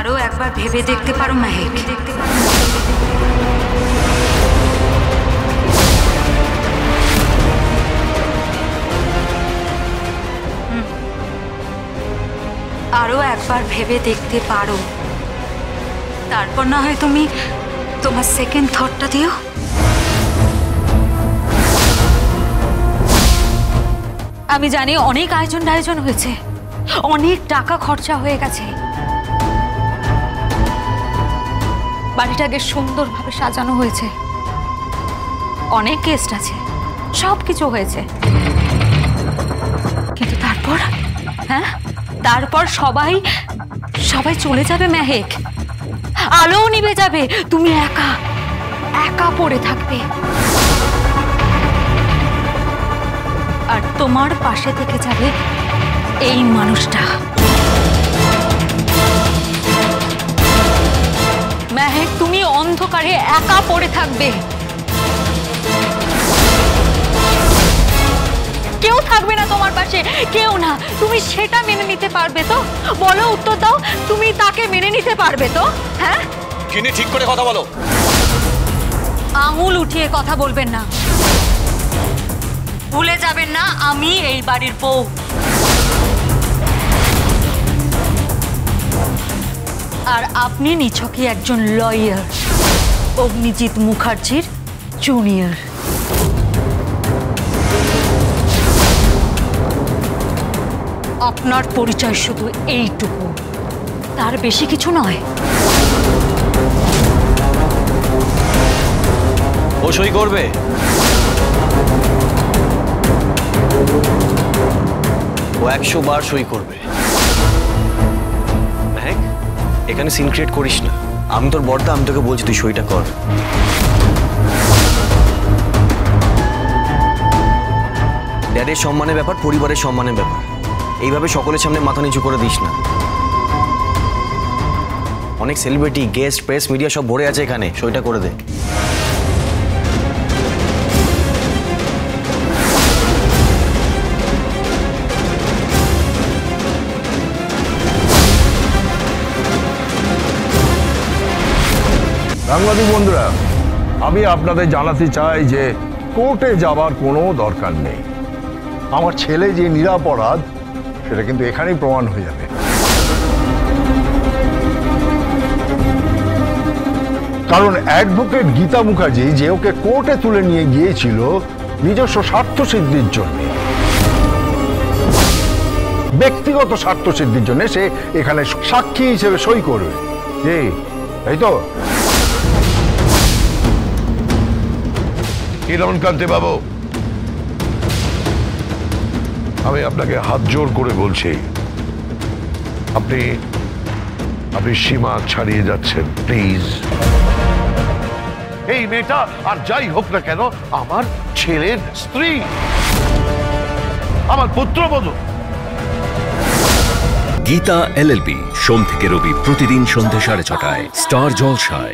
আরো একবার ভেবে দেখতে পারো মেহেক। আরো একবার ভেবে দেখতে পারো, তারপর না হয় তুমি তোমার সেকেন্ড থটটা দিও। আমি জানি অনেক আয়োজন হয়েছে, অনেক টাকা খরচা হয়ে গেছে, বাড়িটাকে সুন্দরভাবে সাজানো হয়েছে, অনেক গেস্ট আছে, সবকিছু হয়েছে, কিন্তু তারপর তারপর সবাই চলে যাবে মেহেক, আলোও নিভে যাবে, তুমি একা একা পড়ে থাকবে, আর তোমার পাশে থেকে যাবে এই মানুষটা। মেহেক, তুমি অন্ধকারে একা পড়ে থাকবে, কেউ থাকবে না তোমার পাশে, কেউ না। তুমি সেটা মেনে নিতে পারবে তো? বলো, উত্তর দাও, তুমি তাকে মেনে নিতে পারবে তো? হ্যাঁ, কিনে ঠিক করে কথা বলো। আঙুল উঠিয়ে কথা বলবেন না, ভুলে যাবেন না আমি এই বাড়ির বউ। আর আপনি নিছকই একজন লয়ার, অগ্নিজিৎ মুখার্জির জুনিয়র। আপনার পরিচয় শুধু এইটুকু, তার বেশি কিছু নয়। ও সই করবে? ও 100 বার সই করবে। মেহেক, এখানে সিন ক্রিয়েট করিস না। আমি তোর বড়দা, আমি তোকে বলছি তুই সইটা কর। ড্যাডের সম্মানের ব্যাপার, পরিবারের সম্মানের ব্যাপার, এইভাবে সকলের সামনে মাথা নিচু করে দিস না। অনেক সেলিব্রিটি, গেস্ট, প্রেস, মিডিয়া সব ভরে আছে এখানে, সইটা করে দে। সাংবাদিক বন্ধুরা, আমি আপনাদের জানাতে চাই যে কোর্টে যাবার কোনো দরকার নেই। আমার ছেলে যে নিরপরাধ সেটা কিন্তু এখানেই প্রমাণ হয়ে যাবে। কারণ অ্যাডভোকেট গীতা মুখার্জি যে ওকে কোর্টে তুলে নিয়ে গিয়েছিল নিজস্ব স্বার্থ সিদ্ধির জন্য, ব্যক্তিগত স্বার্থ সিদ্ধির জন্য, সে এখানে সাক্ষী হিসেবে সই করবে। এই তো রমনকান্তি বাবু, আমি আপনাকে হাত জোর করে বলছি, আপনি সীমা ছাড়িয়ে যাচ্ছেন, প্লিজ। এই মেয়েটা আর যাই হোক না কেন আমার ছেলের স্ত্রী, আমার পুত্রবধূ। গীতা LLB, সোম থেকে রবি প্রতিদিন সন্ধ্যে 6:30টায়, স্টার জলসায়।